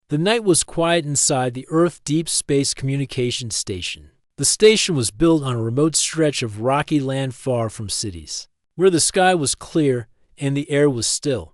The night was quiet inside the Earth Deep Space Communications Station. The station was built on a remote stretch of rocky land far from cities, where the sky was clear and the air was still.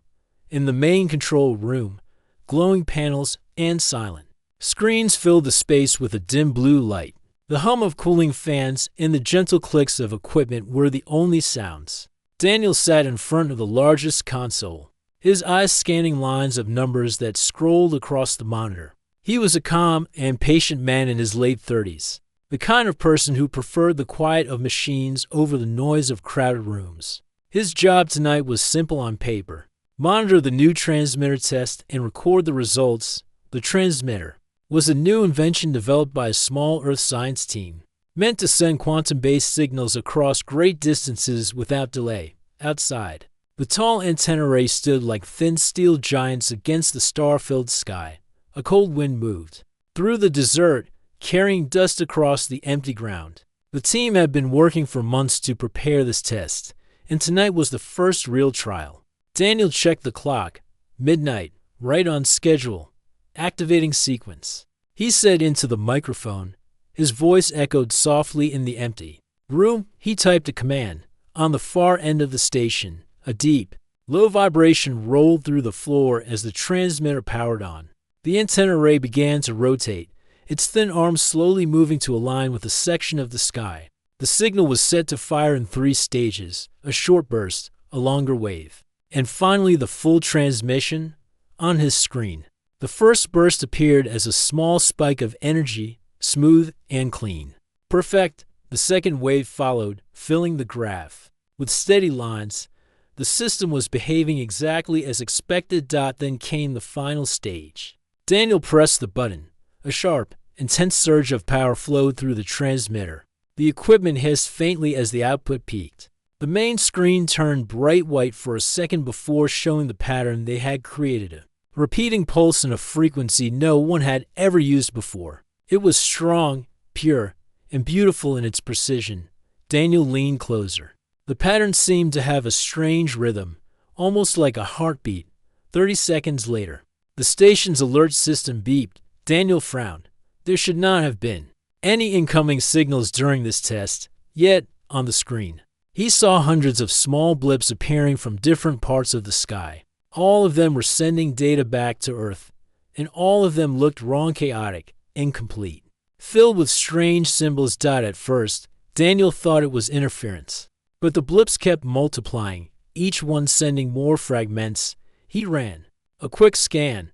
In the main control room, glowing panels and silent screens filled the space with a dim blue light. The hum of cooling fans and the gentle clicks of equipment were the only sounds. Daniel sat in front of the largest console, his eyes scanning lines of numbers that scrolled across the monitor. He was a calm and patient man in his late 30s, the kind of person who preferred the quiet of machines over the noise of crowded rooms. His job tonight was simple on paper: monitor the new transmitter test and record the results. The transmitter was a new invention developed by a small Earth science team, meant to send quantum-based signals across great distances without delay. Outside, the tall antenna array stood like thin steel giants against the star-filled sky. A cold wind moved through the desert, carrying dust across the empty ground. The team had been working for months to prepare this test, and tonight was the first real trial. Daniel checked the clock. Midnight, right on schedule. Activating sequence, he said into the microphone. His voice echoed softly in the empty room. He typed a command. On the far end of the station, a deep, low vibration rolled through the floor as the transmitter powered on. The antenna array began to rotate, its thin arms slowly moving to align with a section of the sky. The signal was set to fire in 3 stages: a short burst, a longer wave, and finally the full transmission. On his screen, the first burst appeared as a small spike of energy, smooth and clean. Perfect. The second wave followed, filling the graph with steady lines. The system was behaving exactly as expected. Then came the final stage. Daniel pressed the button. A sharp, intense surge of power flowed through the transmitter. The equipment hissed faintly as the output peaked. The main screen turned bright white for a second before showing the pattern they had created, a repeating pulse in a frequency no one had ever used before. It was strong, pure, and beautiful in its precision. Daniel leaned closer. The pattern seemed to have a strange rhythm, almost like a heartbeat. 30 seconds later, the station's alert system beeped. Daniel frowned. There should not have been any incoming signals during this test. Yet, on the screen, he saw hundreds of small blips appearing from different parts of the sky. All of them were sending data back to Earth, and all of them looked wrong, chaotic, incomplete, filled with strange symbols. At first, Daniel thought it was interference, but the blips kept multiplying, each one sending more fragments. He ran a quick scan.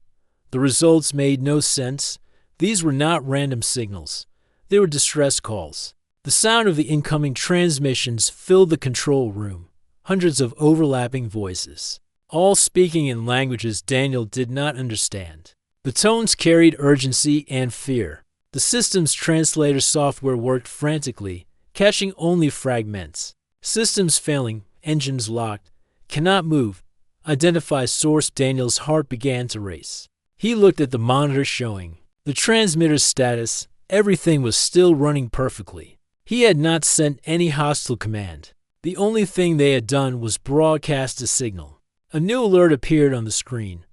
The results made no sense. These were not random signals. They were distress calls. The sound of the incoming transmissions filled the control room. Hundreds of overlapping voices, all speaking in languages Daniel did not understand. The tones carried urgency and fear. The system's translator software worked frantically, catching only fragments. Systems failing, engines locked, cannot move. Identify source. Daniel's heart began to race. He looked at the monitor showing the transmitter's status. Everything was still running perfectly. He had not sent any hostile command. The only thing they had done was broadcast a signal. A new alert appeared on the screen.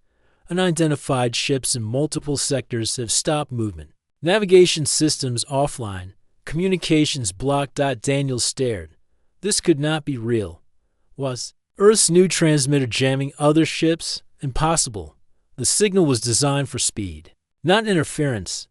Unidentified ships in multiple sectors have stopped movement. Navigation systems offline. Communications blocked. Daniel stared. This could not be real. Was Earth's new transmitter jamming other ships? Impossible. The signal was designed for speed, not interference.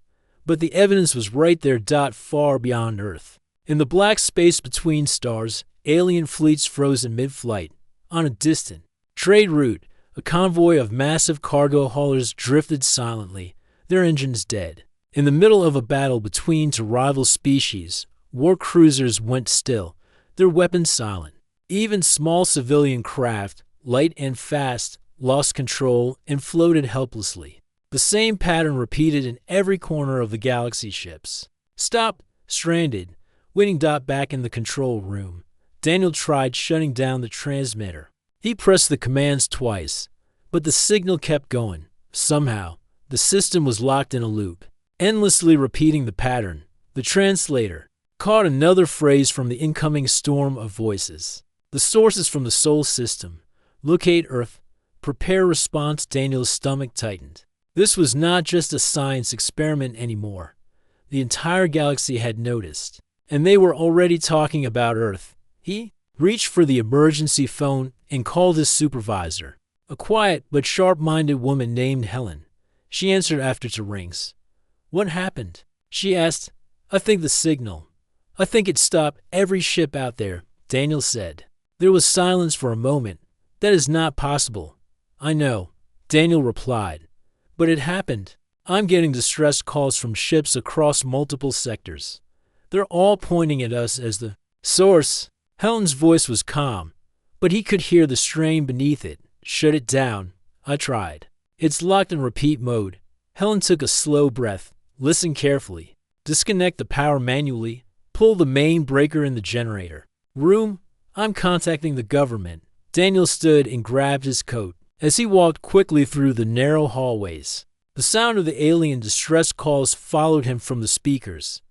But the evidence was right there. Far beyond Earth, in the black space between stars, alien fleets frozen mid-flight. On a distant trade route, a convoy of massive cargo haulers drifted silently, their engines dead. In the middle of a battle between two rival species, war cruisers went still, their weapons silent. Even small civilian craft, light and fast, lost control and floated helplessly. The same pattern repeated in every corner of the galaxy. Ships stopped, stranded, waiting. Back in the control room, Daniel tried shutting down the transmitter. He pressed the commands twice, but the signal kept going. Somehow, the system was locked in a loop, endlessly repeating the pattern. The translator caught another phrase from the incoming storm of voices. The sources from the Sol system. Locate Earth. Prepare response. Daniel's stomach tightened. This was not just a science experiment anymore. The entire galaxy had noticed, and they were already talking about Earth. He reached for the emergency phone and called his supervisor, a quiet but sharp-minded woman named Helen. She answered after 2 rings. "What happened?" she asked. "I think the signal. I think it stopped every ship out there," Daniel said. There was silence for a moment. "That is not possible." "I know," Daniel replied. "But it happened. I'm getting distress calls from ships across multiple sectors. They're all pointing at us as the source." Helen's voice was calm, but he could hear the strain beneath it. "Shut it down." "I tried. It's locked in repeat mode." Helen took a slow breath. "Listen carefully. Disconnect the power manually. Pull the main breaker in the generator room. I'm contacting the government." Daniel stood and grabbed his coat as he walked quickly through the narrow hallways. The sound of the alien distress calls followed him from the speakers.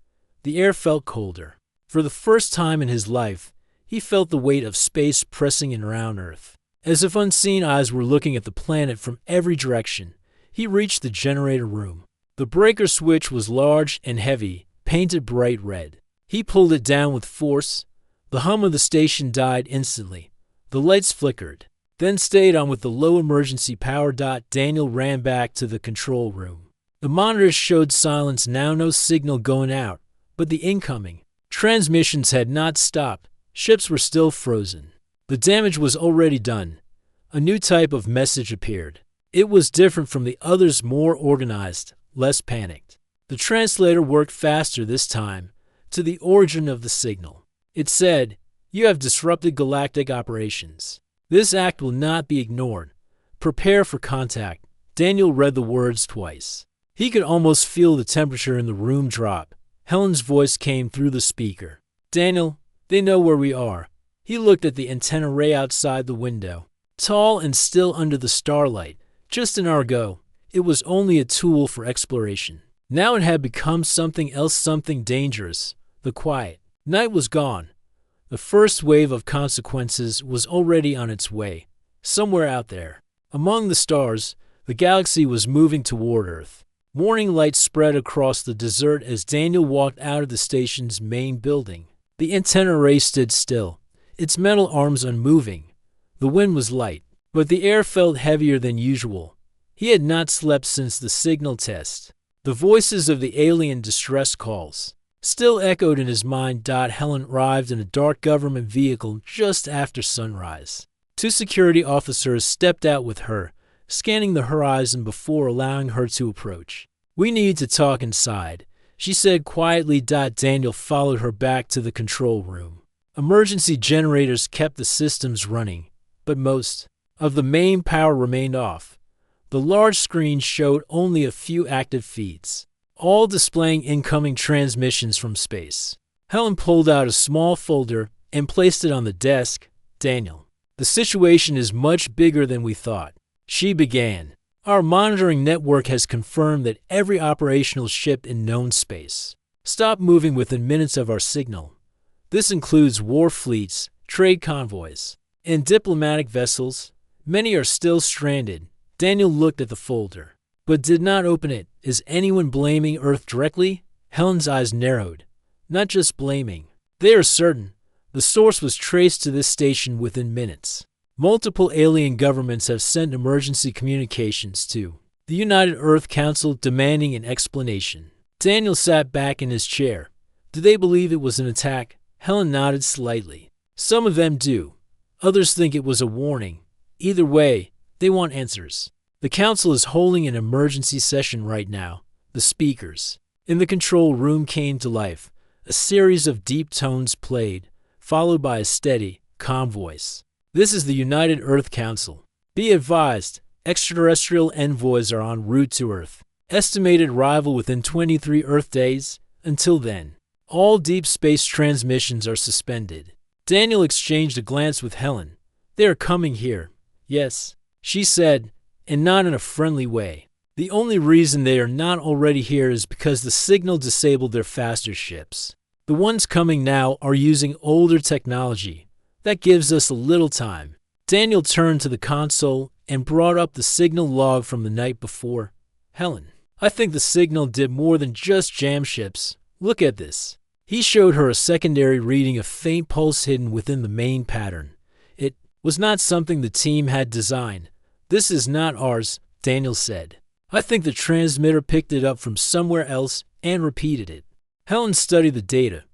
The air felt colder. For the first time in his life, he felt the weight of space pressing in around Earth. As if unseen eyes were looking at the planet from every direction, he reached the generator room. The breaker switch was large and heavy, painted bright red. He pulled it down with force. The hum of the station died instantly. The lights flickered, then stayed on with the low emergency power. Daniel ran back to the control room. The monitors showed silence now, no signal going out, but the incoming transmissions had not stopped. Ships were still frozen. The damage was already done. A new type of message appeared. It was different from the others, more organized, less panicked. The translator worked faster this time, to the origin of the signal. It said, "You have disrupted galactic operations. This act will not be ignored. Prepare for contact." Daniel read the words twice. He could almost feel the temperature in the room drop. Helen's voice came through the speaker. "Daniel, they know where we are." He looked at the antenna array outside the window. Tall and still under the starlight. Just an hour ago, it was only a tool for exploration. Now it had become something else, something dangerous. The quiet. Night was gone. The first wave of consequences was already on its way. Somewhere out there, among the stars, the galaxy was moving toward Earth. Warning lights spread across the desert as Daniel walked out of the station's main building. The antenna array stood still, its metal arms unmoving. The wind was light, but the air felt heavier than usual. He had not slept since the signal test. The voices of the alien distress calls still echoed in his mind. Helen arrived in a dark government vehicle just after sunrise. 2 security officers stepped out with her, scanning the horizon before allowing her to approach. "We need to talk inside," she said quietly. Daniel followed her back to the control room. Emergency generators kept the systems running, but most of the main power remained off. The large screen showed only a few active feeds, all displaying incoming transmissions from space. Helen pulled out a small folder and placed it on the desk. "Daniel, the situation is much bigger than we thought," she began. "Our monitoring network has confirmed that every operational ship in known space stopped moving within minutes of our signal. This includes war fleets, trade convoys, and diplomatic vessels. Many are still stranded." Daniel looked at the folder, but did not open it. "Is anyone blaming Earth directly?" Helen's eyes narrowed. "Not just blaming. They are certain. The source was traced to this station within minutes. Multiple alien governments have sent emergency communications to the United Earth Council demanding an explanation." Daniel sat back in his chair. "Do they believe it was an attack?" Helen nodded slightly. "Some of them do. Others think it was a warning. Either way, they want answers. The council is holding an emergency session right now." The speakers in the control room came to life. A series of deep tones played, followed by a steady, calm voice. "This is the United Earth Council. Be advised, extraterrestrial envoys are en route to Earth. Estimated arrival within 23 Earth days. Until then, all deep space transmissions are suspended." Daniel exchanged a glance with Helen. "They are coming here." "Yes," she said, and not in a friendly way. "The only reason they are not already here is because the signal disabled their faster ships. The ones coming now are using older technology. That gives us a little time." Daniel turned to the console and brought up the signal log from the night before. Helen, I think the signal did more than just jam ships. Look at this. He showed her a secondary reading, a faint pulse hidden within the main pattern. It was not something the team had designed. This is not ours, Daniel said. I think the transmitter picked it up from somewhere else and repeated it. Helen studied the data.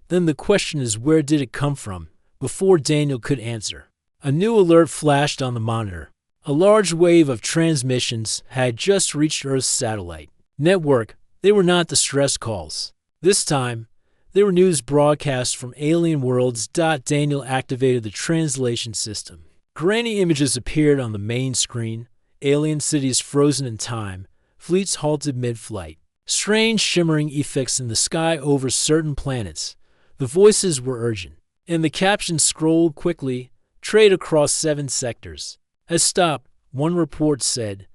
Then the question is, where did it come from? Before Daniel could answer, a new alert flashed on the monitor. A large wave of transmissions had just reached Earth's satellite network. They were not distress calls. This time, they were news broadcasts from alien worlds. Daniel activated the translation system. Grainy images appeared on the main screen. Alien cities frozen in time. Fleets halted mid-flight. Strange shimmering effects in the sky over certain planets. The voices were urgent, and the captions scrolled quickly. Trade across 7 sectors has stopped, one report said.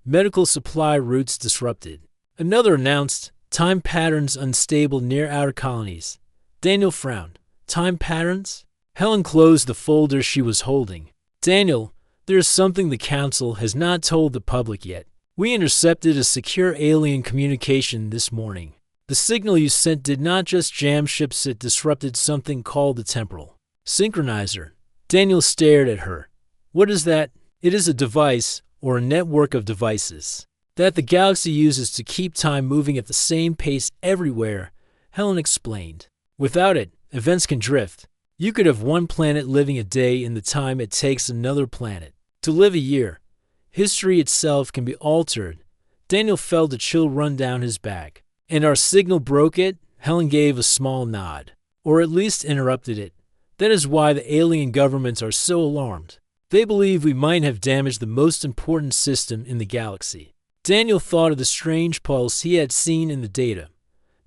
Medical supply routes disrupted. Another announced, time patterns unstable near outer colonies. Daniel frowned. Time patterns? Helen closed the folder she was holding. Daniel, there is something the Council has not told the public yet. We intercepted a secure alien communication this morning. The signal you sent did not just jam ships, it disrupted something called the temporal synchronizer. Daniel stared at her. What is that? It is a device, or a network of devices, that the galaxy uses to keep time moving at the same pace everywhere, Helen explained. Without it, events can drift. You could have one planet living a day in the time it takes another planet to live a year. History itself can be altered. Daniel felt a chill run down his back. And our signal broke it? Helen gave a small nod. Or at least interrupted it. That is why the alien governments are so alarmed. They believe we might have damaged the most important system in the galaxy. Daniel thought of the strange pulse he had seen in the data.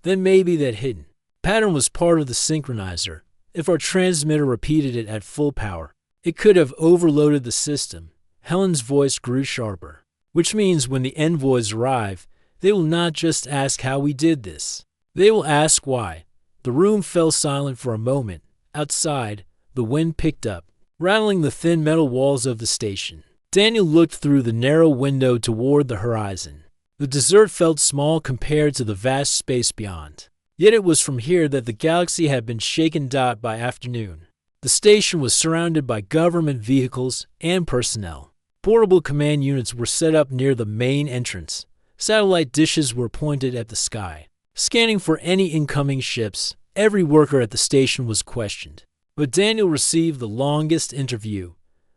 Then maybe that hidden pattern was part of the synchronizer. If our transmitter repeated it at full power, it could have overloaded the system. Helen's voice grew sharper. Which means when the envoys arrive, they will not just ask how we did this. They will ask why. The room fell silent for a moment. Outside, the wind picked up, rattling the thin metal walls of the station. Daniel looked through the narrow window toward the horizon. The desert felt small compared to the vast space beyond. Yet it was from here that the galaxy had been shaken. By afternoon, the station was surrounded by government vehicles and personnel. Portable command units were set up near the main entrance. Satellite dishes were pointed at the sky, scanning for any incoming ships. Every worker at the station was questioned. But Daniel received the longest interview.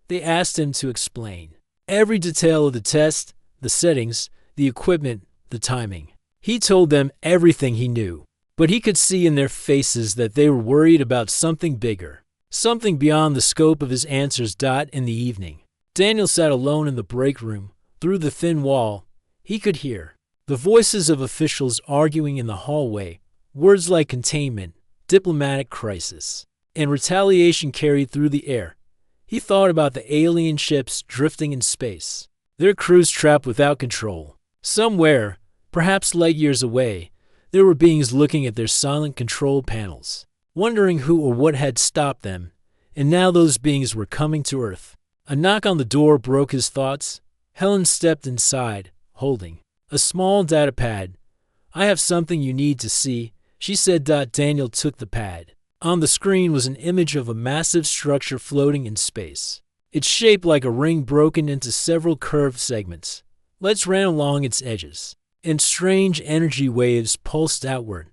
They asked him to explain every detail of the test, the settings, the equipment, the timing. He told them everything he knew, but he could see in their faces that they were worried about something bigger, something beyond the scope of his answers. In the evening, Daniel sat alone in the break room. Through the thin wall, he could hear the voices of officials arguing in the hallway. Words like containment, diplomatic crisis, and retaliation carried through the air. He thought about the alien ships drifting in space, their crews trapped without control. Somewhere, perhaps light years away, there were beings looking at their silent control panels, wondering who or what had stopped them. And now those beings were coming to Earth. A knock on the door broke his thoughts. Helen stepped inside, holding a small data pad. I have something you need to see, she said. Daniel took the pad. On the screen was an image of a massive structure floating in space. It's shaped like a ring broken into several curved segments. Lights ran along its edges, and strange energy waves pulsed outward.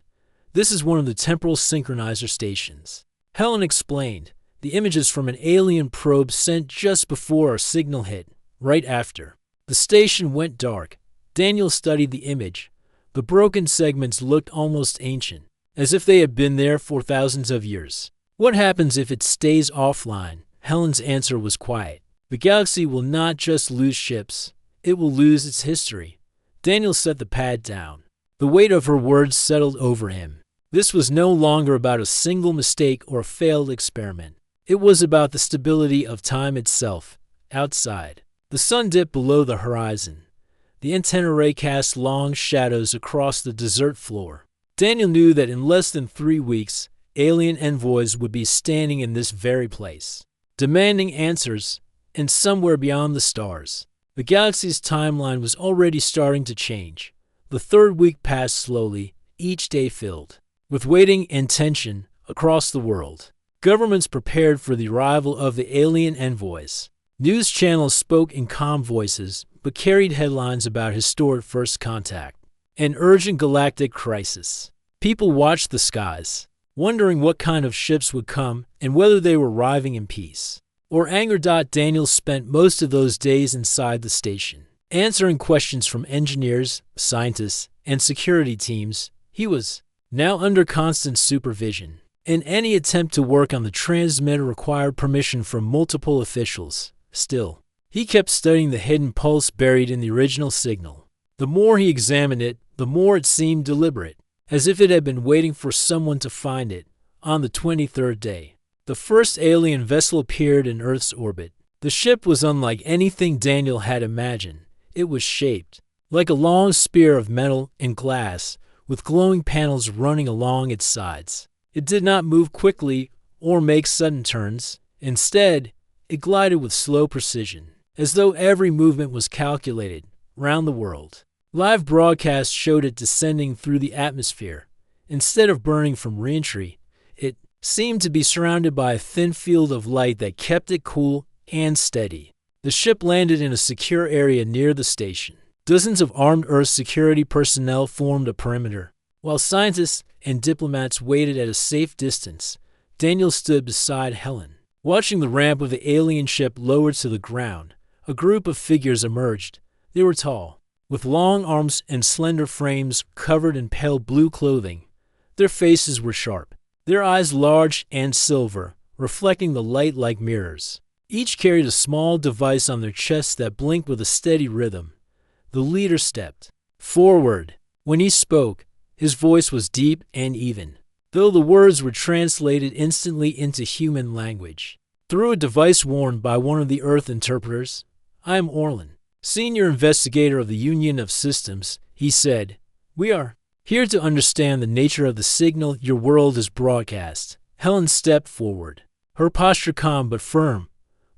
This is one of the temporal synchronizer stations. Helen explained. The images from an alien probe sent just before our signal hit. Right after, the station went dark. Daniel studied the image. The broken segments looked almost ancient, as if they had been there for thousands of years. What happens if it stays offline? Helen's answer was quiet. The galaxy will not just lose ships, it will lose its history. Daniel set the pad down. The weight of her words settled over him. This was no longer about a single mistake or a failed experiment. It was about the stability of time itself. Outside, the sun dipped below the horizon. The antenna array cast long shadows across the desert floor. Daniel knew that in less than 3 weeks, alien envoys would be standing in this very place, demanding answers, and somewhere beyond the stars, The galaxy's timeline was already starting to change. The third week passed slowly, each day filled with waiting and tension across the world. Governments prepared for the arrival of the alien envoys. News channels spoke in calm voices, but carried headlines about historic first contact, an urgent galactic crisis. People watched the skies, wondering what kind of ships would come and whether they were arriving in peace or anger. Daniel spent most of those days inside the station, answering questions from engineers, scientists, and security teams. He was now under constant supervision, and any attempt to work on the transmitter required permission from multiple officials. Still, he kept studying the hidden pulse buried in the original signal. The more he examined it, the more it seemed deliberate, as if it had been waiting for someone to find it. On the 23rd day, the first alien vessel appeared in Earth's orbit. The ship was unlike anything Daniel had imagined. It was shaped like a long spear of metal and glass, with glowing panels running along its sides. It did not move quickly or make sudden turns. Instead, it glided with slow precision, as though every movement was calculated. Round the world, live broadcasts showed it descending through the atmosphere. Instead of burning from reentry, it seemed to be surrounded by a thin field of light that kept it cool and steady. The ship landed in a secure area near the station. Dozens of armed Earth security personnel formed a perimeter, while scientists and diplomats waited at a safe distance. Daniel stood beside Helen, watching the ramp of the alien ship lower to the ground. A group of figures emerged. They were tall, with long arms and slender frames covered in pale blue clothing. Their faces were sharp, their eyes large and silver, reflecting the light like mirrors. Each carried a small device on their chests that blinked with a steady rhythm. The leader stepped forward. When he spoke, his voice was deep and even, though the words were translated instantly into human language. Through a device worn by one of the Earth interpreters, "I am Orlin, senior investigator of the Union of Systems," he said. "We are here to understand the nature of the signal your world is broadcast." Helen stepped forward, her posture calm but firm.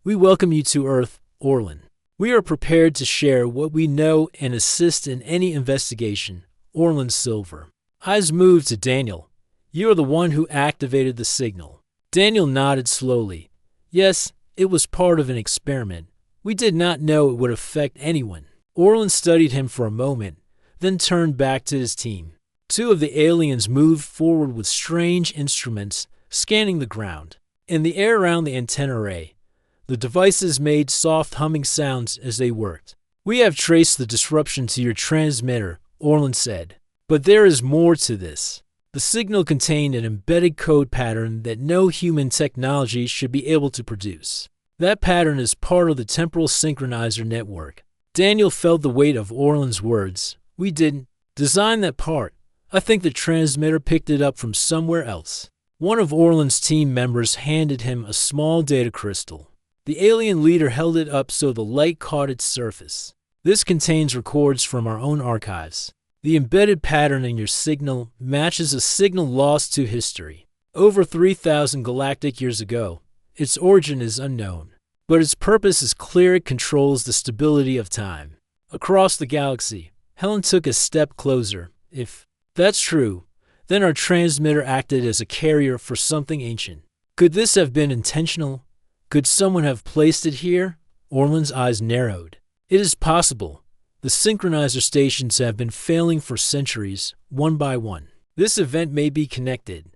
"We welcome you to Earth, Orlin. We are prepared to share what we know and assist in any investigation." Orlin's silver eyes moved to Daniel. "You are the one who activated the signal." Daniel nodded slowly. "Yes, it was part of an experiment. We did not know it would affect anyone." Orlin studied him for a moment, then turned back to his team. Two of the aliens moved forward with strange instruments, scanning the ground. In the air around the antenna array, the devices made soft humming sounds as they worked. "We have traced the disruption to your transmitter," Orlin said. "But there is more to this." The signal contained an embedded code pattern that no human technology should be able to produce. That pattern is part of the temporal synchronizer network. Daniel felt the weight of Orlin's words. "We didn't design that part. I think the transmitter picked it up from somewhere else." One of Orlin's team members handed him a small data crystal. The alien leader held it up so the light caught its surface. "This contains records from our own archives. The embedded pattern in your signal matches a signal lost to history. Over 3,000 galactic years ago. Its origin is unknown, but its purpose is clear. It controls the stability of time across the galaxy." Helen took a step closer. "If that's true, then our transmitter acted as a carrier for something ancient. Could this have been intentional? Could someone have placed it here?" Orlin's eyes narrowed. "It is possible. The synchronizer stations have been failing for centuries, one by one. This event may be connected.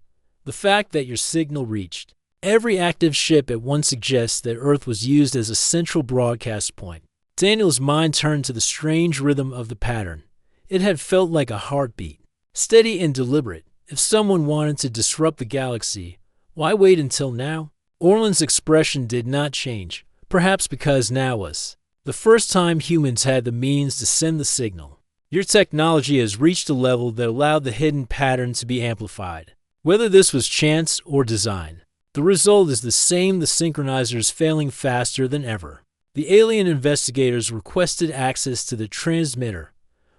The fact that your signal reached every active ship at once suggests that Earth was used as a central broadcast point." Daniel's mind turned to the strange rhythm of the pattern. It had felt like a heartbeat, steady and deliberate. If someone wanted to disrupt the galaxy, why wait until now? Orlin's expression did not change, perhaps because now was the first time humans had the means to send the signal. "Your technology has reached a level that allowed the hidden pattern to be amplified. Whether this was chance or design, the result is the same. The synchronizer is failing faster than ever." The alien investigators requested access to the transmitter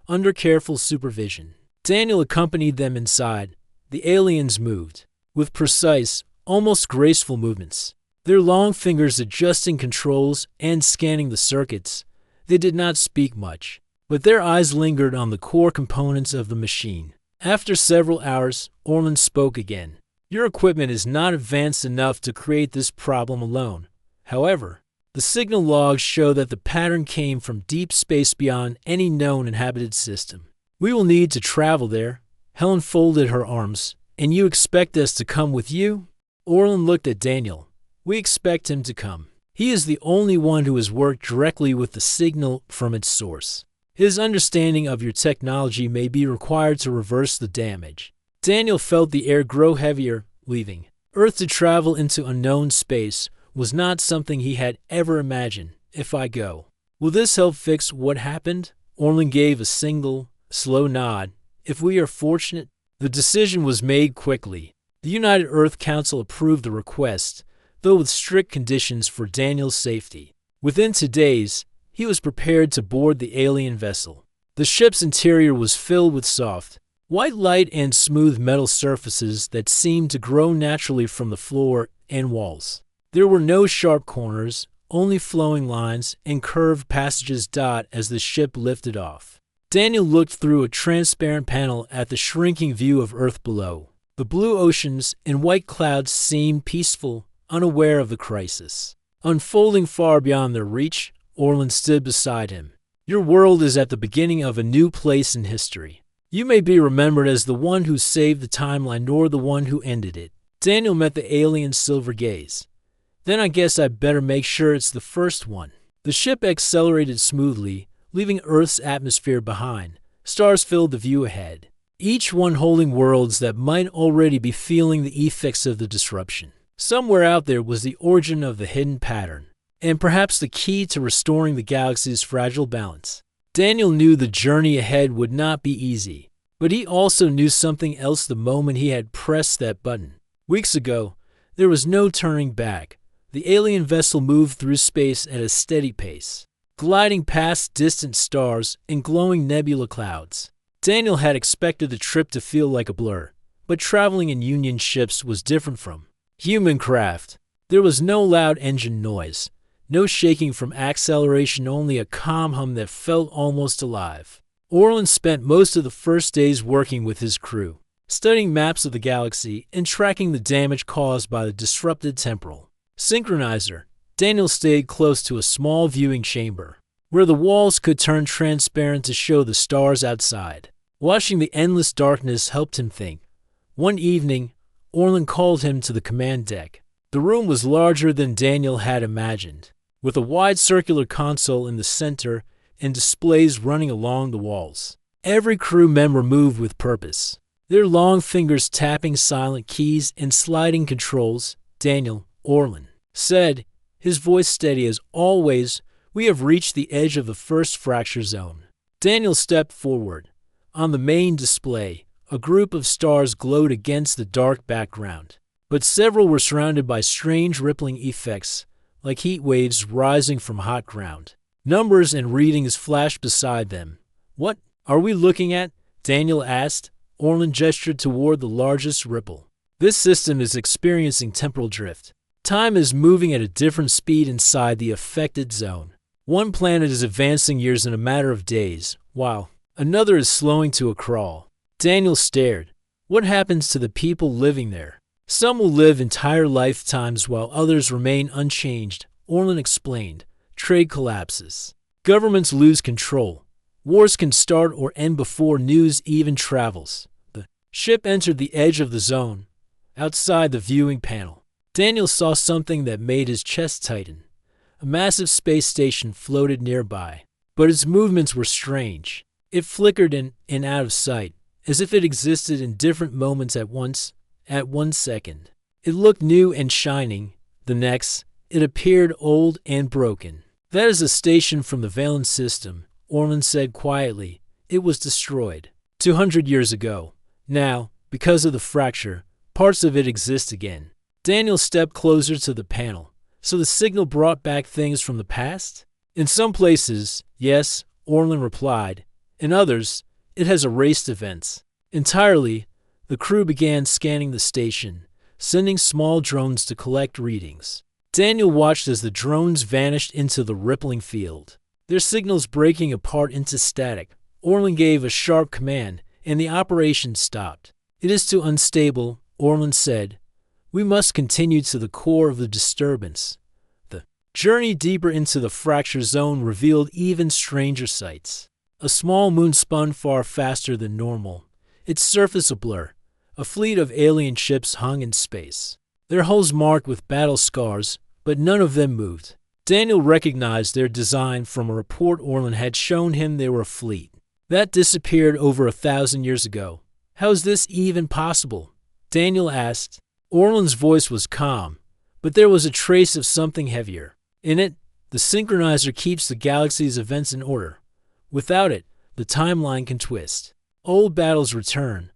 under careful supervision. Daniel accompanied them inside. The aliens moved with precise, almost graceful movements, their long fingers adjusting controls and scanning the circuits. They did not speak much, but their eyes lingered on the core components of the machine. After several hours, Orlin spoke again. Your equipment is not advanced enough to create this problem alone. However, the signal logs show that the pattern came from deep space beyond any known inhabited system. We will need to travel there. Helen folded her arms. And you expect us to come with you? Orlin looked at Daniel. We expect him to come. He is the only one who has worked directly with the signal from its source. His understanding of your technology may be required to reverse the damage. Daniel felt the air grow heavier, leaving Earth to travel into unknown space was not something he had ever imagined. If I go, will this help fix what happened? Orlin gave a single, slow nod. If we are fortunate. The decision was made quickly. The United Earth Council approved the request, though with strict conditions for Daniel's safety. Within 2 days, he was prepared to board the alien vessel. The ship's interior was filled with soft, white light and smooth metal surfaces that seemed to grow naturally from the floor and walls. There were no sharp corners, only flowing lines and curved passages dot as the ship lifted off. Daniel looked through a transparent panel at the shrinking view of Earth below. The blue oceans and white clouds seemed peaceful, unaware of the crisis. Unfolding far beyond their reach, Orlin stood beside him. Your world is at the beginning of a new place in history. You may be remembered as the one who saved the timeline nor the one who ended it. Daniel met the alien's silver gaze. Then I guess I'd better make sure it's the first one. The ship accelerated smoothly, leaving Earth's atmosphere behind. Stars filled the view ahead, each one holding worlds that might already be feeling the effects of the disruption. Somewhere out there was the origin of the hidden pattern, and perhaps the key to restoring the galaxy's fragile balance. Daniel knew the journey ahead would not be easy, but he also knew something else the moment he had pressed that button. Weeks ago, there was no turning back. The alien vessel moved through space at a steady pace, gliding past distant stars and glowing nebula clouds. Daniel had expected the trip to feel like a blur, but traveling in Union ships was different from human craft. There was no loud engine noise, no shaking from acceleration, only a calm hum that felt almost alive. Orlin spent most of the first days working with his crew, studying maps of the galaxy and tracking the damage caused by the disrupted temporal synchronizer. Daniel stayed close to a small viewing chamber, where the walls could turn transparent to show the stars outside. Watching the endless darkness helped him think. One evening, Orlin called him to the command deck. The room was larger than Daniel had imagined, with a wide circular console in the center and displays running along the walls. Every crew member moved with purpose, their long fingers tapping silent keys and sliding controls. Daniel, Orlin said, his voice steady as always, we have reached the edge of the first fracture zone. Daniel stepped forward. On the main display, a group of stars glowed against the dark background, but several were surrounded by strange rippling effects, like heat waves rising from hot ground. Numbers and readings flashed beside them. What are we looking at? Daniel asked. Orlin gestured toward the largest ripple. This system is experiencing temporal drift. Time is moving at a different speed inside the affected zone. One planet is advancing years in a matter of days, while another is slowing to a crawl. Daniel stared. What happens to the people living there? Some will live entire lifetimes while others remain unchanged, Orlin explained. Trade collapses. Governments lose control. Wars can start or end before news even travels. The ship entered the edge of the zone. Outside the viewing panel, Daniel saw something that made his chest tighten. A massive space station floated nearby, but its movements were strange. It flickered in and out of sight, as if it existed in different moments at once. At 1 second, it looked new and shining. The next, it appeared old and broken. That is a station from the Valence system, Orlin said quietly. It was destroyed 200 years ago. Now, because of the fracture, parts of it exist again. Daniel stepped closer to the panel. So the signal brought back things from the past? In some places, yes, Orlin replied. In others, it has erased events. Entirely, the crew began scanning the station, sending small drones to collect readings. Daniel watched as the drones vanished into the rippling field. their signals breaking apart into static. Orlin gave a sharp command, and the operation stopped. "It is too unstable," Orlin said. "We must continue to the core of the disturbance." The journey deeper into the fracture zone revealed even stranger sights. A small moon spun far faster than normal, its surface a blur. A fleet of alien ships hung in space, their hulls marked with battle scars, but none of them moved. Daniel recognized their design from a report Orlin had shown him. They were a fleet that disappeared over 1,000 years ago. "How is this even possible?" Daniel asked. Orlin's voice was calm, but there was a trace of something heavier. In it, the synchronizer keeps the galaxy's events in order. Without it, the timeline can twist. Old battles return.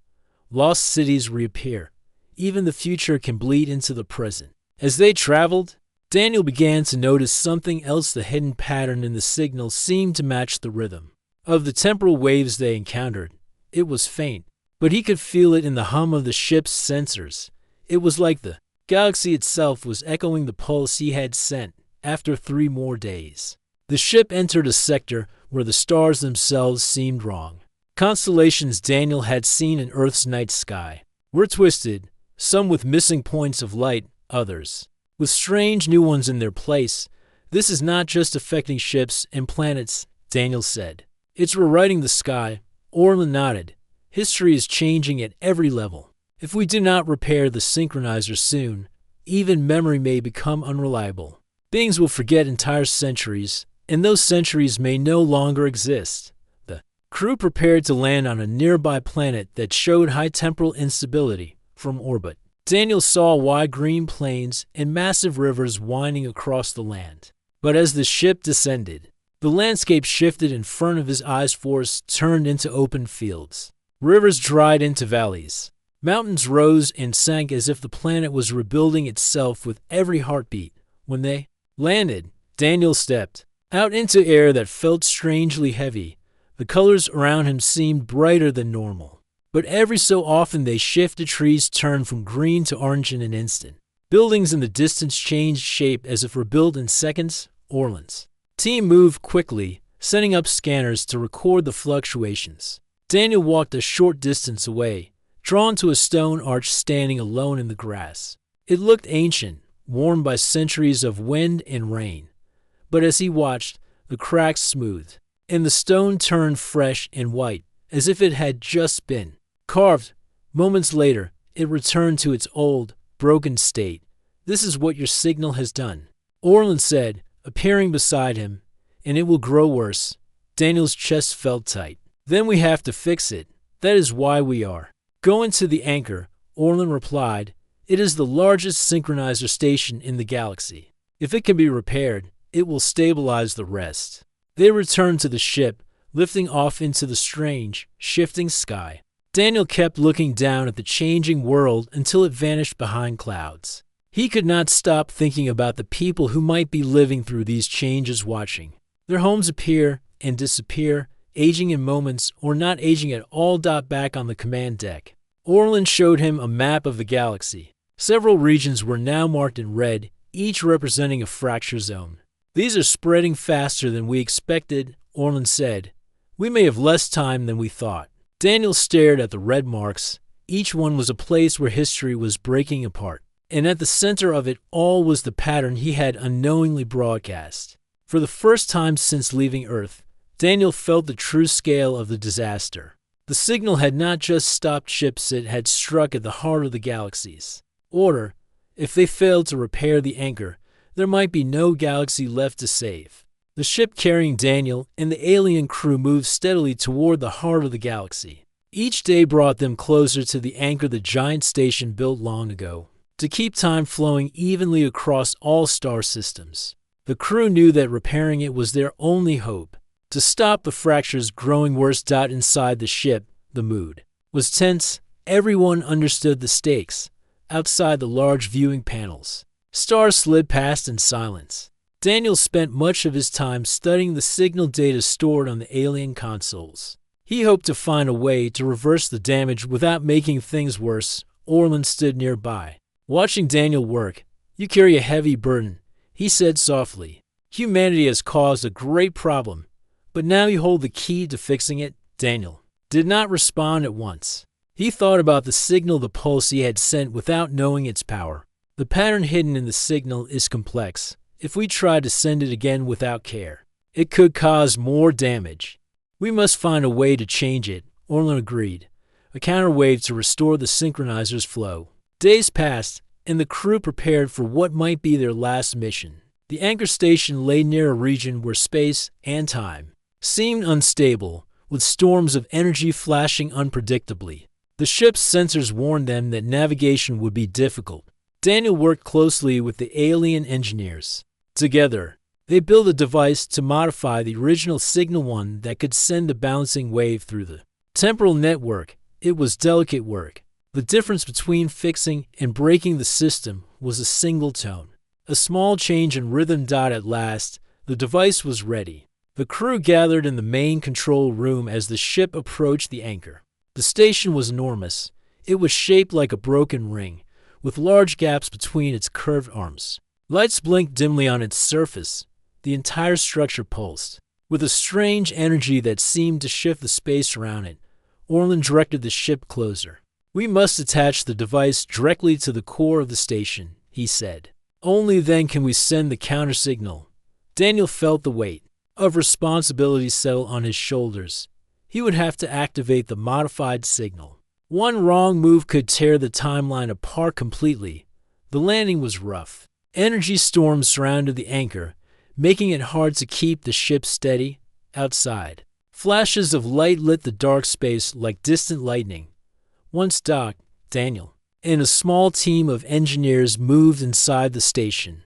Lost cities reappear. Even the future can bleed into the present. As they traveled, Daniel began to notice something else. The hidden pattern in the signal seemed to match the rhythm of the temporal waves they encountered. It was faint, but he could feel it in the hum of the ship's sensors. It was like the galaxy itself was echoing the pulse he had sent. After 3 more days, the ship entered a sector where the stars themselves seemed wrong. Constellations Daniel had seen in Earth's night sky were twisted, some with missing points of light, others with strange new ones in their place. "This is not just affecting ships and planets," Daniel said. "It's rewriting the sky." Orlin nodded. "History is changing at every level. If we do not repair the synchronizer soon, even memory may become unreliable. Beings will forget entire centuries, and those centuries may no longer exist." The crew prepared to land on a nearby planet that showed high temporal instability from orbit. Daniel saw wide green plains and massive rivers winding across the land. But as the ship descended, the landscape shifted in front of his eyes. Forests turned into open fields. Rivers dried into valleys. Mountains rose and sank as if the planet was rebuilding itself with every heartbeat. When they landed, Daniel stepped out into air that felt strangely heavy. The colors around him seemed brighter than normal. But every so often they shifted. Trees turned from green to orange in an instant. Buildings in the distance changed shape as if rebuilt in seconds. Orlin's team moved quickly, setting up scanners to record the fluctuations. Daniel walked a short distance away, drawn to a stone arch standing alone in the grass. It looked ancient, worn by centuries of wind and rain. But as he watched, the cracks smoothed, and the stone turned fresh and white, as if it had just been carved. Moments later, it returned to its old, broken state. "This is what your signal has done," Orlin said, appearing beside him. "And it will grow worse." Daniel's chest felt tight. "Then we have to fix it. That is why we are going to the anchor," Orlin replied. "It is the largest synchronizer station in the galaxy. If it can be repaired, it will stabilize the rest." They returned to the ship, lifting off into the strange, shifting sky. Daniel kept looking down at the changing world until it vanished behind clouds. He could not stop thinking about the people who might be living through these changes, watching their homes appear and disappear, aging in moments or not aging at all. Back on the command deck, Orlin showed him a map of the galaxy. Several regions were now marked in red, each representing a fracture zone. "These are spreading faster than we expected," Orlin said. "We may have less time than we thought." Daniel stared at the red marks. Each one was a place where history was breaking apart. And at the center of it all was the pattern he had unknowingly broadcast. For the first time since leaving Earth, Daniel felt the true scale of the disaster. The signal had not just stopped ships, it had struck at the heart of the galaxy's order. If they failed to repair the anchor, there might be no galaxy left to save. The ship carrying Daniel and the alien crew moved steadily toward the heart of the galaxy. Each day brought them closer to the anchor, the giant station built long ago to keep time flowing evenly across all star systems. The crew knew that repairing it was their only hope to stop the fractures growing worse. Inside the ship, the mood was tense. Everyone understood the stakes. Outside the large viewing panels, stars slid past in silence. Daniel spent much of his time studying the signal data stored on the alien consoles. He hoped to find a way to reverse the damage without making things worse. Orlin stood nearby, watching Daniel work. "You carry a heavy burden," he said softly. Humanity has caused a great problem, but now you hold the key to fixing it. Daniel did not respond at once. He thought about the signal the pulse he had sent without knowing its power. The pattern hidden in the signal is complex. If we try to send it again without care, it could cause more damage. We must find a way to change it, Orlin agreed. A counterwave to restore the synchronizer's flow. Days passed, and the crew prepared for what might be their last mission. The anchor station lay near a region where space and time seemed unstable, with storms of energy flashing unpredictably. The ship's sensors warned them that navigation would be difficult. Daniel worked closely with the alien engineers. Together, they built a device to modify the original Signal 1 that could send the bouncing wave through the temporal network. It was delicate work. The difference between fixing and breaking the system was a single tone. A small change in rhythm. At last, the device was ready. The crew gathered in the main control room as the ship approached the anchor. The station was enormous. It was shaped like a broken ring, with large gaps between its curved arms. Lights blinked dimly on its surface. The entire structure pulsed. With a strange energy that seemed to shift the space around it, Orlin directed the ship closer. "We must attach the device directly to the core of the station," he said. "Only then can we send the countersignal." Daniel felt the weight of responsibility settle on his shoulders. He would have to activate the modified signal. One wrong move could tear the timeline apart completely. The landing was rough. Energy storms surrounded the anchor, making it hard to keep the ship steady. Outside, flashes of light lit the dark space like distant lightning. Once docked, Daniel and a small team of engineers moved inside the station.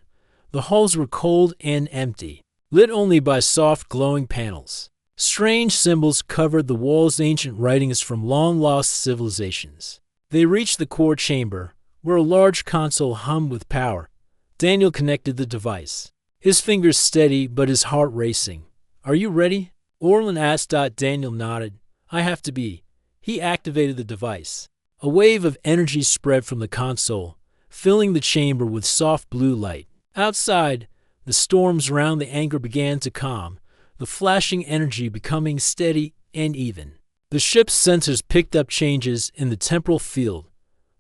The halls were cold and empty, lit only by soft glowing panels. Strange symbols covered the walls, ancient writings from long-lost civilizations. They reached the core chamber, where a large console hummed with power. Daniel connected the device, his fingers steady but his heart racing. "Are you ready?" Orlin asked. Daniel nodded. "I have to be." He activated the device. A wave of energy spread from the console, filling the chamber with soft blue light. Outside, the storms around the anchor began to calm, the flashing energy becoming steady and even. The ship's sensors picked up changes in the temporal field.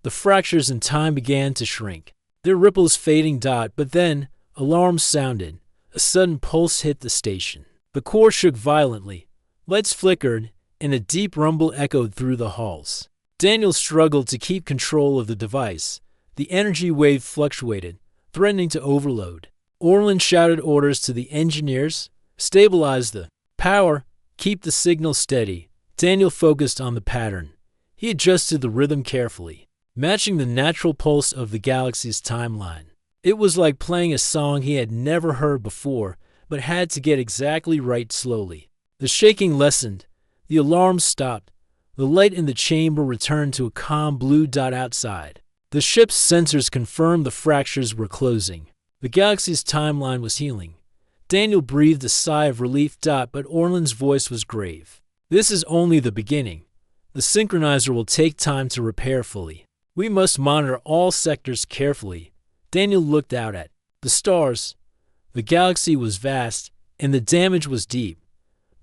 The fractures in time began to shrink, their ripples fading. But then, alarms sounded. A sudden pulse hit the station. The core shook violently. Lights flickered, and a deep rumble echoed through the halls. Daniel struggled to keep control of the device. The energy wave fluctuated, threatening to overload. Orlin shouted orders to the engineers. "Stabilize the power. Keep the signal steady." Daniel focused on the pattern. He adjusted the rhythm carefully, matching the natural pulse of the galaxy's timeline. It was like playing a song he had never heard before, but had to get exactly right slowly. The shaking lessened. The alarm stopped. The light in the chamber returned to a calm blue. Outside, the ship's sensors confirmed the fractures were closing. The galaxy's timeline was healing. Daniel breathed a sigh of relief. But Orlin's voice was grave. "This is only the beginning. The synchronizer will take time to repair fully. We must monitor all sectors carefully." Daniel looked out at the stars. The galaxy was vast, and the damage was deep.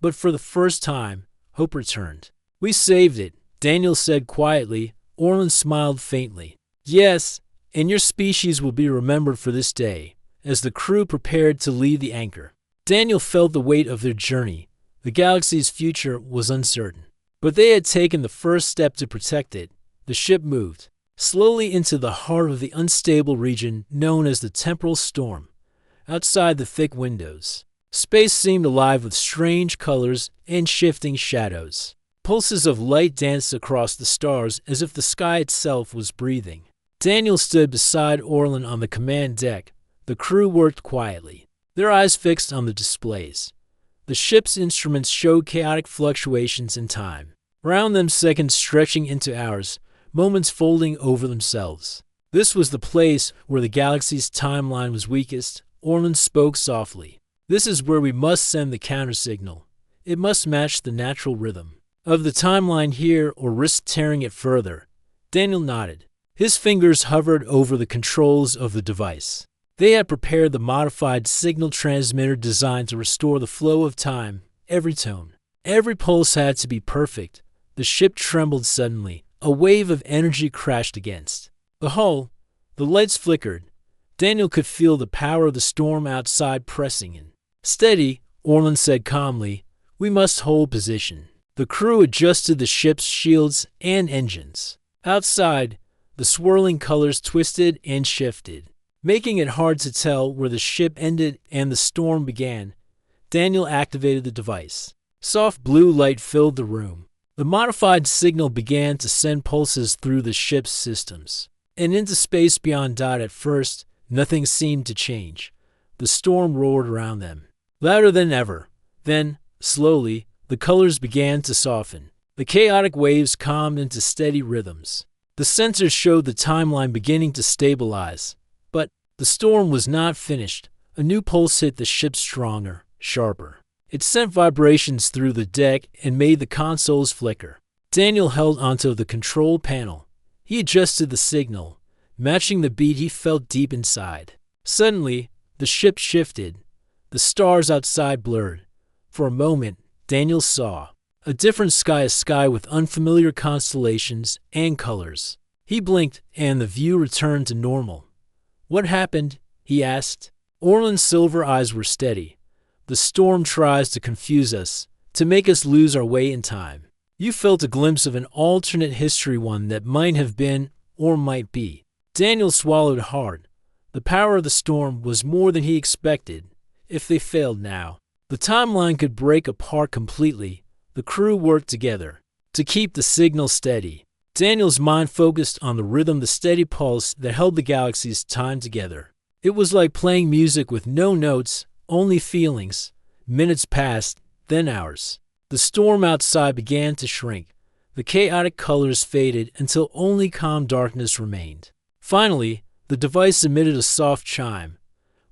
But for the first time, hope returned. "We saved it," Daniel said quietly. Orlin smiled faintly. "Yes, and your species will be remembered for this day." As the crew prepared to leave the anchor, Daniel felt the weight of their journey. The galaxy's future was uncertain, but they had taken the first step to protect it. The ship moved slowly into the heart of the unstable region known as the temporal storm. Outside the thick windows, space seemed alive with strange colors and shifting shadows. Pulses of light danced across the stars as if the sky itself was breathing. Daniel stood beside Orlin on the command deck. The crew worked quietly, their eyes fixed on the displays. The ship's instruments showed chaotic fluctuations in time. Around them, seconds stretching into hours, moments folding over themselves. This was the place where the galaxy's timeline was weakest. Orlin spoke softly. "This is where we must send the countersignal. It must match the natural rhythm of the timeline here or risk tearing it further." Daniel nodded. His fingers hovered over the controls of the device. They had prepared the modified signal transmitter designed to restore the flow of time, every tone. Every pulse had to be perfect. The ship trembled suddenly. A wave of energy crashed against the hull. The lights flickered. Daniel could feel the power of the storm outside pressing in. "Steady," Orland said calmly. "We must hold position." The crew adjusted the ship's shields and engines. Outside, the swirling colors twisted and shifted, making it hard to tell where the ship ended and the storm began. Daniel activated the device. Soft blue light filled the room. The modified signal began to send pulses through the ship's systems and into space beyond. At first, nothing seemed to change. The storm roared around them, louder than ever. Then, slowly, the colors began to soften. The chaotic waves calmed into steady rhythms. The sensors showed the timeline beginning to stabilize. But the storm was not finished. A new pulse hit the ship, stronger, sharper. It sent vibrations through the deck and made the consoles flicker. Daniel held onto the control panel. He adjusted the signal, matching the beat he felt deep inside. Suddenly, the ship shifted. The stars outside blurred. For a moment, Daniel saw a different sky, a sky with unfamiliar constellations and colors. He blinked, and the view returned to normal. "What happened?" he asked. Orland's silver eyes were steady. "The storm tries to confuse us, to make us lose our way in time. You felt a glimpse of an alternate history, one that might have been or might be." Daniel swallowed hard. The power of the storm was more than he expected. If they failed now, the timeline could break apart completely. The crew worked together to keep the signal steady. Daniel's mind focused on the rhythm, the steady pulse that held the galaxy's time together. It was like playing music with no notes, only feelings. Minutes passed, then hours. The storm outside began to shrink. The chaotic colors faded until only calm darkness remained. Finally, the device emitted a soft chime.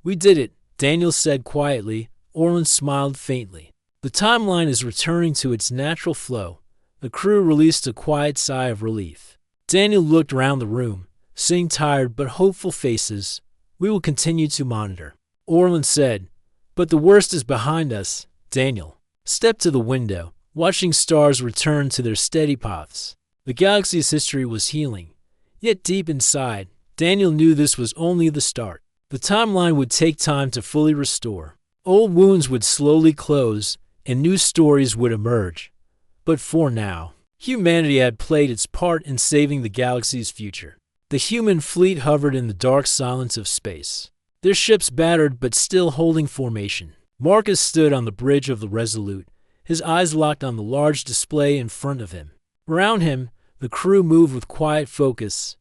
"We did it," Daniel said quietly. Orland smiled faintly. "The timeline is returning to its natural flow." The crew released a quiet sigh of relief. Daniel looked around the room, seeing tired but hopeful faces. "We will continue to monitor," Orland said. "But the worst is behind us." Daniel stepped to the window, watching stars return to their steady paths. The galaxy's history was healing. Yet deep inside, Daniel knew this was only the start. The timeline would take time to fully restore. Old wounds would slowly close, and new stories would emerge. But for now, humanity had played its part in saving the galaxy's future. The human fleet hovered in the dark silence of space, their ships battered but still holding formation. Marcus stood on the bridge of the Resolute, his eyes locked on the large display in front of him. Around him, the crew moved with quiet focus.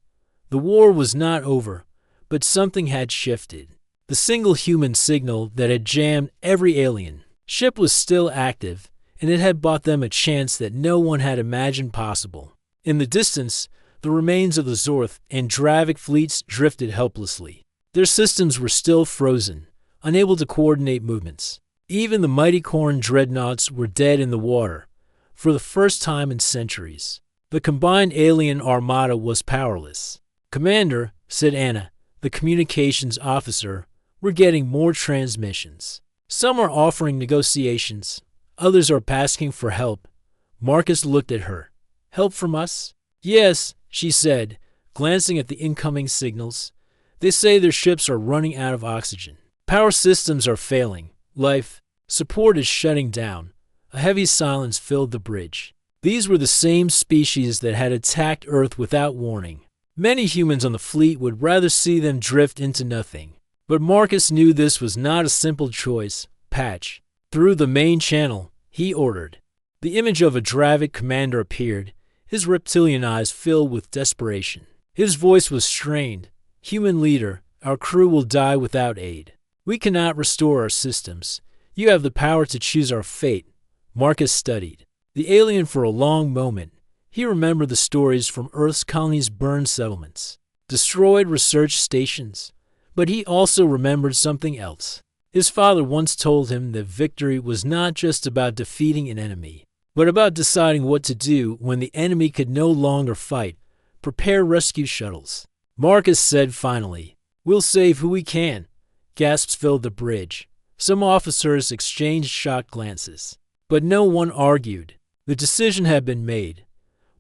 The war was not over, but something had shifted. The single human signal that had jammed every alien ship was still active, and it had bought them a chance that no one had imagined possible. In the distance, the remains of the Zorth and Dravik fleets drifted helplessly. Their systems were still frozen, unable to coordinate movements. Even the mighty Korn dreadnoughts were dead in the water. For the first time in centuries, the combined alien armada was powerless. "Commander," said Anna, the communications officer, "we're getting more transmissions. Some are offering negotiations. Others are asking for help." Marcus looked at her. "Help from us?" "Yes," she said, glancing at the incoming signals. "They say their ships are running out of oxygen. Power systems are failing. Life support is shutting down." A heavy silence filled the bridge. These were the same species that had attacked Earth without warning. Many humans on the fleet would rather see them drift into nothing. But Marcus knew this was not a simple choice. "Patch through the main channel," he ordered. The image of a Dravik commander appeared, his reptilian eyes filled with desperation. His voice was strained. "Human leader, our crew will die without aid. We cannot restore our systems. You have the power to choose our fate." Marcus studied the alien for a long moment. He remembered the stories from Earth's colonies' burned settlements, destroyed research stations. But he also remembered something else. His father once told him that victory was not just about defeating an enemy, but about deciding what to do when the enemy could no longer fight. "Prepare rescue shuttles," Marcus said finally. "We'll save who we can, Gasps filled the bridge. Some officers exchanged shocked glances. But no one argued. The decision had been made.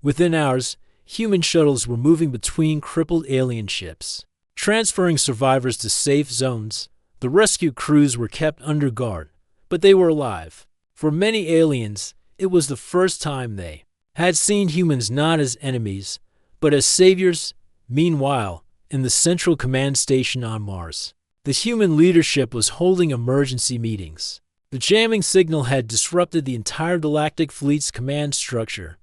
Within hours, human shuttles were moving between crippled alien ships, transferring survivors to safe zones. The rescue crews were kept under guard, but they were alive. For many aliens, it was the first time they had seen humans not as enemies, but as saviors. Meanwhile, in the Central Command Station on Mars, the human leadership was holding emergency meetings. The jamming signal had disrupted the entire Galactic fleet's command structure.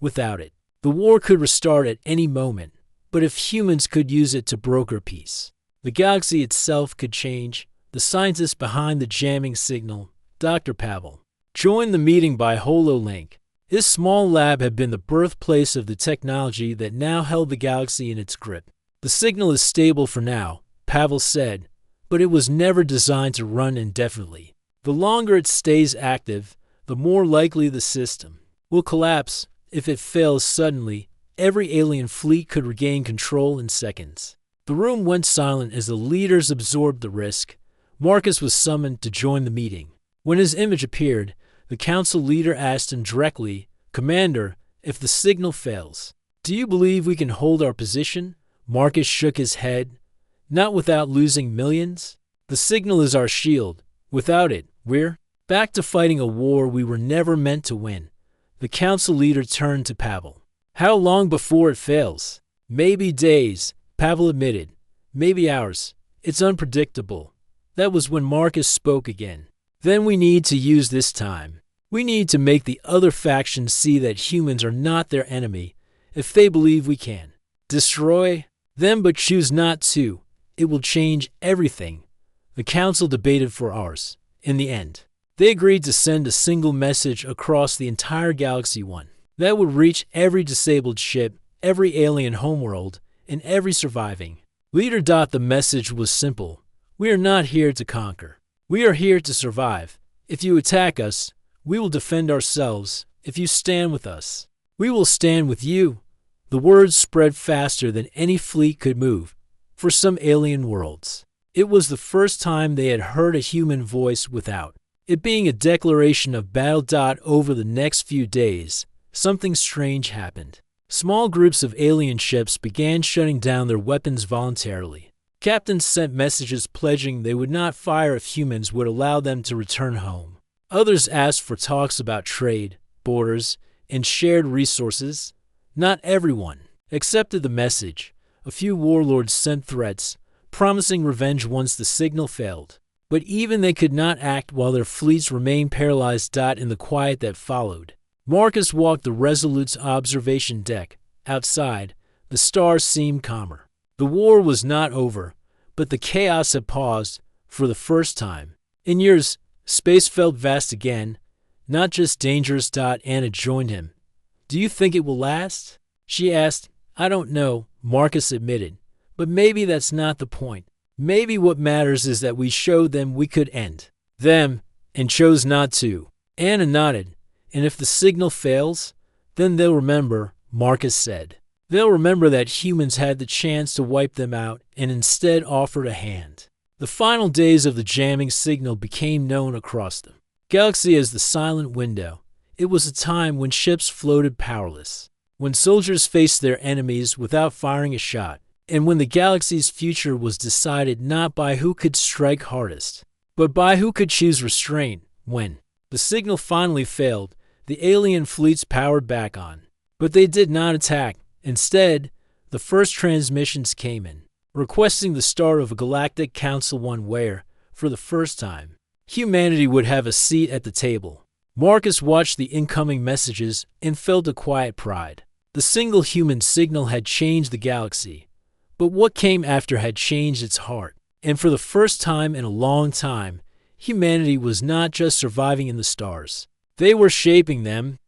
Without it, the war could restart at any moment, but if humans could use it to broker peace, the galaxy itself could change. The scientist behind the jamming signal, Dr. Pavel, joined the meeting by HoloLink. His small lab had been the birthplace of the technology that now held the galaxy in its grip. The signal is stable for now, Pavel said, but it was never designed to run indefinitely. The longer it stays active, the more likely the system will collapse. If it fails suddenly, every alien fleet could regain control in seconds. The room went silent as the leaders absorbed the risk. Marcus was summoned to join the meeting. When his image appeared, the council leader asked him directly, "Commander, if the signal fails, do you believe we can hold our position?" Marcus shook his head. "Not without losing millions. The signal is our shield. Without it, we're back to fighting a war we were never meant to win." The council leader turned to Pavel. "How long before it fails?" "Maybe days," Pavel admitted. "Maybe hours. It's unpredictable." That was when Marcus spoke again. "Then we need to use this time. We need to make the other factions see that humans are not their enemy. If they believe we can destroy them but choose not to, it will change everything." The council debated for hours. In the end, they agreed to send a single message across the entire galaxy, one that would reach every disabled ship, every alien homeworld, and every surviving leader. The message was simple. "We are not here to conquer. We are here to survive. If you attack us, we will defend ourselves. If you stand with us, we will stand with you." The words spread faster than any fleet could move. For some alien worlds, it was the first time they had heard a human voice without it being a declaration of battle. Over the next few days, something strange happened. Small groups of alien ships began shutting down their weapons voluntarily. Captains sent messages pledging they would not fire if humans would allow them to return home. Others asked for talks about trade, borders, and shared resources. Not everyone accepted the message. A few warlords sent threats, promising revenge once the signal failed. But even they could not act while their fleets remained paralyzed. In the quiet that followed, Marcus walked the Resolute's observation deck. Outside, the stars seemed calmer. The war was not over, but the chaos had paused for the first time. In years, space felt vast again, not just dangerous. Anna joined him. "Do you think it will last?" she asked. "I don't know," Marcus admitted. "But maybe that's not the point. Maybe what matters is that we showed them we could end them and chose not to." Anna nodded. "And if the signal fails, then they'll remember," Marcus said. "They'll remember that humans had the chance to wipe them out and instead offered a hand." The final days of the jamming signal became known across the galaxy as the Silent Window. It was a time when ships floated powerless, when soldiers faced their enemies without firing a shot, and when the galaxy's future was decided not by who could strike hardest, but by who could choose restraint. When the signal finally failed, the alien fleets powered back on. But they did not attack. Instead, the first transmissions came in, requesting the start of a galactic council, one where, for the first time, humanity would have a seat at the table. Marcus watched the incoming messages and felt a quiet pride. The single human signal had changed the galaxy, but what came after had changed its heart. And for the first time in a long time, humanity was not just surviving in the stars. They were shaping them.